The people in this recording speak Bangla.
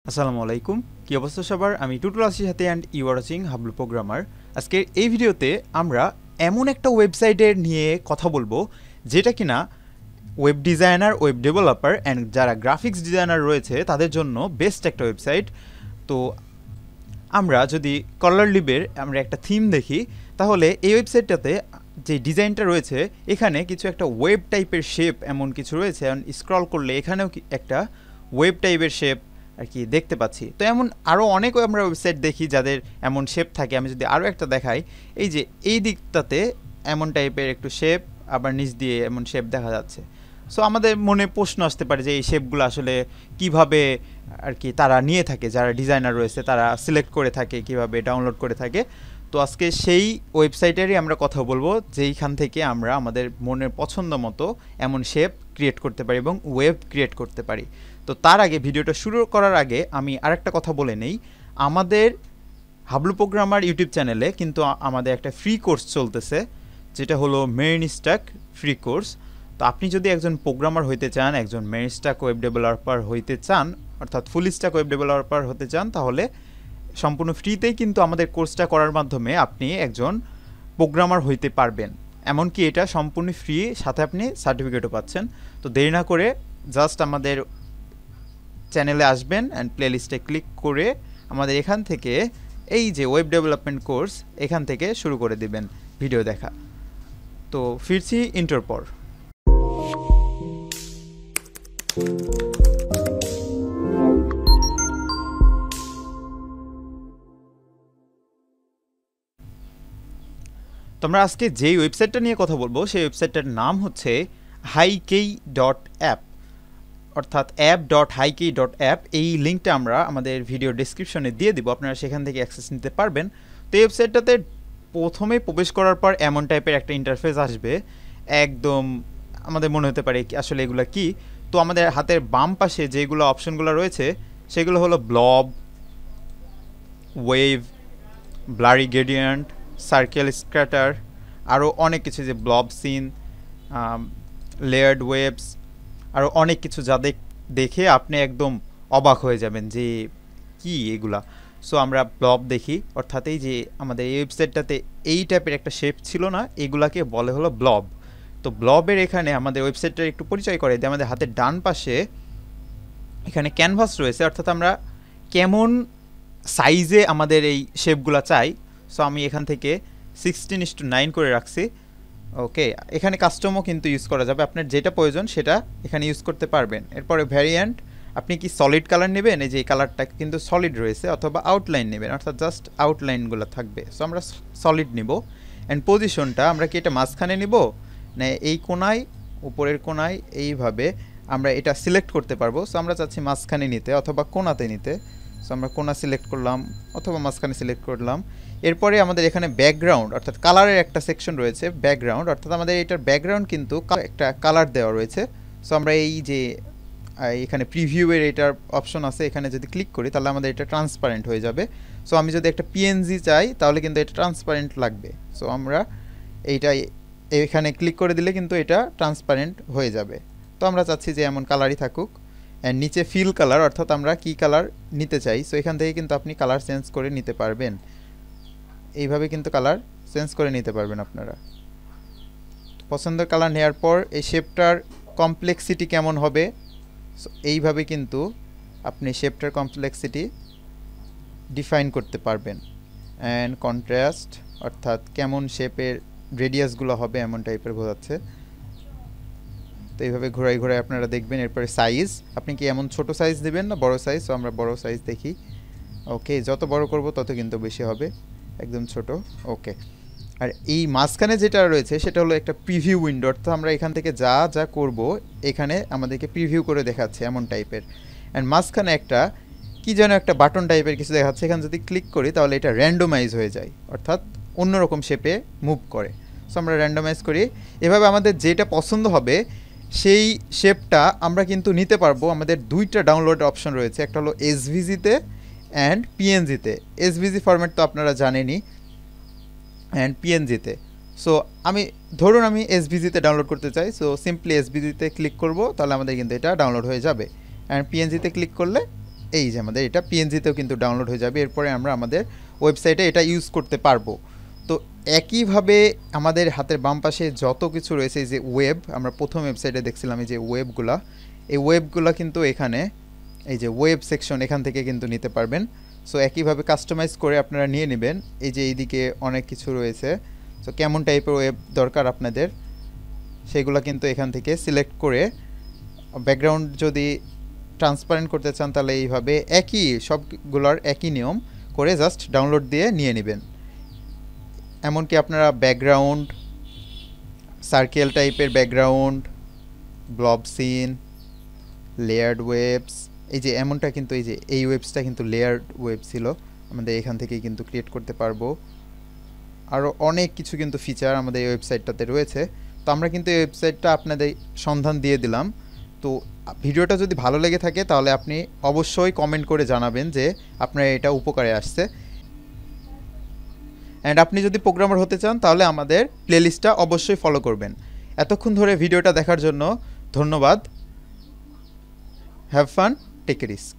আসসালামু আলাইকুম, কি অবস্থা সবার? আমি টুটুল আসির সাথে and you are watching Hablu programmer. আজকের এই ভিডিওতে আমরা এমন একটা ওয়েবসাইটের নিয়ে কথা বলবো যেটা কিনা web designer, web developer and যারা গ্রাফিক্স ডিজাইনার রয়েছে তাদের জন্য বেস্ট একটা ওয়েবসাইট। তো আমরা যদি কলার লিবের আমরা একটা থিম দেখি, তাহলে এই ওয়েবসাইটটাতে যে ডিজাইনটা রয়েছে এখানে কিছু একটা ওয়েব টাইপের শেপ এমন কিছু রয়েছে, স্ক্রল করলে এখানেও একটা ওয়েব টাইপের শেপ আর কি দেখতে পাচ্ছি। তো এমন আরও অনেক আমরা ওয়েবসাইট দেখি যাদের এমন শেপ থাকে। আমি যদি আরও একটা দেখাই, এই যে এই দিকটাতে এমন টাইপের একটু শেপ, আবার নিচ দিয়ে এমন শেপ দেখা যাচ্ছে। সো আমাদের মনে প্রশ্ন আসতে পারে যে এই শেপগুলো আসলে কিভাবে আর কি তারা নিয়ে থাকে, যারা ডিজাইনার রয়েছে তারা সিলেক্ট করে থাকে, কিভাবে ডাউনলোড করে থাকে। তো আজকে সেই ওয়েবসাইটেরই আমরা কথা বলবো যেইখান থেকে আমরা আমাদের মনের পছন্দ মতো এমন শেপ ক্রিয়েট করতে পারি এবং ওয়েব ক্রিয়েট করতে পারি। তো তার আগে, ভিডিওটা শুরু করার আগে আমি আরেকটা কথা বলে নেই। আমাদের হাবলু প্রোগ্রামার ইউটিউব চ্যানেলে কিন্তু আমাদের একটা ফ্রি কোর্স চলতেছে, যেটা হলো মেইন স্ট্যাক ফ্রি কোর্স। তো আপনি যদি একজন প্রোগ্রামার হইতে চান, একজন মেইন স্ট্যাক ওয়েব ডেভেলপার হইতে চান, অর্থাৎ ফুল স্ট্যাক ওয়েব ডেভেলপার হতে চান, তাহলে সম্পূর্ণ ফ্রিতেই কিন্তু আমাদের কোর্সটা করার মাধ্যমে আপনি একজন প্রোগ্রামার হইতে পারবেন। এমনকি এটা সম্পূর্ণ ফ্রি, সাথে আপনি সার্টিফিকেটও পাচ্ছেন। তো দেরি না করে জাস্ট আমাদের চ্যানেলে আসবেন অ্যান্ড প্লেলিস্টে ক্লিক করে আমাদের এখান থেকে এই যে ওয়েব ডেভেলপমেন্ট কোর্স, এখান থেকে শুরু করে দিবেন ভিডিও দেখা। তো ফিরছি ইন্টার পর। তো আমরা আজকে যেই ওয়েবসাইটটা নিয়ে কথা বলবো সেই ওয়েবসাইটটার নাম হচ্ছে HiKey.app, অর্থাৎ app.hikey.app। এই লিঙ্কটা আমরা আমাদের ভিডিও ডেসক্রিপশনে দিয়ে দিব, আপনারা সেখান থেকে অ্যাক্সেস নিতে পারবেন। তো এই ওয়েবসাইটটাতে প্রথমে প্রবেশ করার পর এমন টাইপের একটা ইন্টারফেস আসবে, একদম আমাদের মনে হতে পারে আসলে এগুলো কি। তো আমাদের হাতের বাম পাশে যেগুলো অপশনগুলো রয়েছে সেগুলো হলো blob, wave, blurry gradient, circle scatter, আরও অনেক কিছু, যে ব্লব সিন, লেয়ার্ড ওয়েবস, আরও অনেক কিছু যা দেখে আপনি একদম অবাক হয়ে যাবেন যে কি এগুলা। সো আমরা ব্লব দেখি, অর্থাৎ এই যে আমাদের এই ওয়েবসাইটটাতে এই টাইপের একটা শেপ ছিল না, এগুলাকে বলে হলো ব্লব। তো ব্লবের এখানে আমাদের ওয়েবসাইটটার একটু পরিচয় করে যে আমাদের হাতের ডান পাশে এখানে ক্যানভাস রয়েছে, অর্থাৎ আমরা কেমন সাইজে আমাদের এই শেপগুলা চাই। সো আমি এখান থেকে 16:9 করে রাখছি। ওকে, এখানে কাস্টমও কিন্তু ইউজ করা যাবে, আপনার যেটা প্রয়োজন সেটা এখানে ইউজ করতে পারবেন। এরপরে ভ্যারিয়েন্ট, আপনি কি সলিড কালার নেবেন, এই যে এই কালারটা কিন্তু সলিড রয়েছে, অথবা আউটলাইন নেবেন, অর্থাৎ জাস্ট আউটলাইনগুলো থাকবে। সো আমরা সলিড নিব। অ্যান্ড পজিশনটা আমরা কি এটা মাঝখানে নিব না এই কোনায়, উপরের কোনায়, এইভাবে আমরা এটা সিলেক্ট করতে পারবো। সো আমরা চাচ্ছি মাঝখানে নিতে অথবা কোনাতে নিতে। সো আমরা কোনা সিলেক্ট করলাম অথবা মাঝখানে সিলেক্ট করলাম। এরপরে আমাদের এখানে ব্যাকগ্রাউন্ড, অর্থাৎ কালারের একটা সেকশন রয়েছে, ব্যাকগ্রাউন্ড, অর্থাৎ আমাদের এটার ব্যাকগ্রাউন্ড কিন্তু একটা কালার দেওয়া রয়েছে। সো আমরা এই যে এখানে প্রিভিউয়ের এটার অপশন আছে, এখানে যদি ক্লিক করি তাহলে আমাদের এটা ট্রান্সপারেন্ট হয়ে যাবে। সো আমি যদি একটা পিএনজি চাই তাহলে কিন্তু এটা ট্রান্সপারেন্ট লাগবে। সো আমরা এইটা এখানে ক্লিক করে দিলে কিন্তু এটা ট্রান্সপারেন্ট হয়ে যাবে। তো আমরা চাচ্ছি যে এমন কালারই থাকুক। অ্যান্ড নিচে ফিল কালার, অর্থাৎ আমরা কী কালার নিতে চাই, সো এখান থেকে কিন্তু আপনি কালার চেঞ্জ করে নিতে পারবেন। এইভাবে কিন্তু কালার চেঞ্জ করে নিতে পারবেন আপনারা। পছন্দের কালার নেওয়ার পর এই শেপটার কমপ্লেক্সিটি কেমন হবে, এইভাবে কিন্তু আপনি শেপটার কমপ্লেক্সিটি ডিফাইন করতে পারবেন। অ্যান্ড কন্ট্রাস্ট, অর্থাৎ কেমন শেপের রেডিয়াসগুলো হবে এমন টাইপের বোঝাচ্ছে। তো এইভাবে ঘোরাই ঘোরাই আপনারা দেখবেন। এরপরে সাইজ, আপনি কি এমন ছোট সাইজ দেবেন না বড় সাইজ, সো আমরা বড় সাইজ দেখি। ওকে, যত বড় করব তত কিন্তু বেশি হবে, একদম ছোট। ওকে, আর এই মাঝখানে যেটা রয়েছে সেটা হলো একটা প্রিভিউ উইন্ডো, অর্থাৎ আমরা এখান থেকে যা যা করব এখানে আমাদেরকে প্রিভিউ করে দেখাচ্ছে এমন টাইপের। অ্যান্ড মাঝখানে একটা কি যেন একটা বাটন টাইপের কিছু দেখাচ্ছে, এখানে যদি ক্লিক করি তাহলে এটা র্যান্ডোমাইজ হয়ে যায়, অর্থাৎ অন্যরকম শেপে মুভ করে। সো আমরা র্যান্ডোমাইজ করি। এভাবে আমাদের যেটা পছন্দ হবে সেই শেপটা আমরা কিন্তু নিতে পারবো। আমাদের দুইটা ডাউনলোড অপশন রয়েছে, একটা হলো এসভিজিতে অ্যান্ড পিএনজিতে। এসভিজি ফরম্যাট তো আপনারা জানেনই, অ্যান্ড পিএনজিতে। সো ধরুন আমি এসভিজিতে ডাউনলোড করতে চাই, সো সিম্পলি এসভিজিতে ক্লিক করব, তাহলে আমাদের কিন্তু এটা ডাউনলোড হয়ে যাবে। অ্যান্ড পিএনজিতে ক্লিক করলে এই যে আমাদের এটা পিএনজিতেও কিন্তু ডাউনলোড হয়ে যাবে। এরপরে আমরা আমাদের ওয়েবসাইটে এটা ইউজ করতে পারবো। তো একইভাবে আমাদের হাতের বাম পাশে যত কিছু রয়েছে, এই যে ওয়েব, আমরা প্রথম ওয়েবসাইটে দেখছিলাম এই যে ওয়েবগুলা, এই ওয়েবগুলা কিন্তু এখানে এই যে ওয়েব সেকশন এখান থেকে কিন্তু নিতে পারবেন। সো একইভাবে কাস্টমাইজ করে আপনারা নিয়ে নেবেন। এই যে এইদিকে অনেক কিছু রয়েছে, সো কেমন টাইপের ওয়েব দরকার আপনাদের সেগুলো কিন্তু এখান থেকে সিলেক্ট করে, ব্যাকগ্রাউন্ড যদি ট্রান্সপারেন্ট করতে চান তাহলে এইভাবে একই সবগুলোর একই নিয়ম করে জাস্ট ডাউনলোড দিয়ে নিয়ে নেবেন। এমনকি আপনারা ব্যাকগ্রাউন্ড, সার্কেল টাইপের ব্যাকগ্রাউন্ড, ব্লব সিন, লেয়ার্ড ওয়েবস, এই যে এমনটা কিন্তু এই যে এই ওয়েবসটা কিন্তু লেয়ার্ড ওয়েব ছিল, আমাদের এখান থেকেই কিন্তু ক্রিয়েট করতে পারবো। আরও অনেক কিছু কিন্তু ফিচার আমাদের এই ওয়েবসাইটটাতে রয়েছে। তো আমরা কিন্তু এই ওয়েবসাইটটা আপনাদের সন্ধান দিয়ে দিলাম। তো ভিডিওটা যদি ভালো লেগে থাকে তাহলে আপনি অবশ্যই কমেন্ট করে জানাবেন যে আপনার এটা উপকারে আসছে। অ্যান্ড আপনি যদি প্রোগ্রামার হতে চান তাহলে আমাদের প্লেলিস্টটা অবশ্যই ফলো করবেন। এতক্ষণ ধরে ভিডিওটা দেখার জন্য ধন্যবাদ। Have fun, take a risk.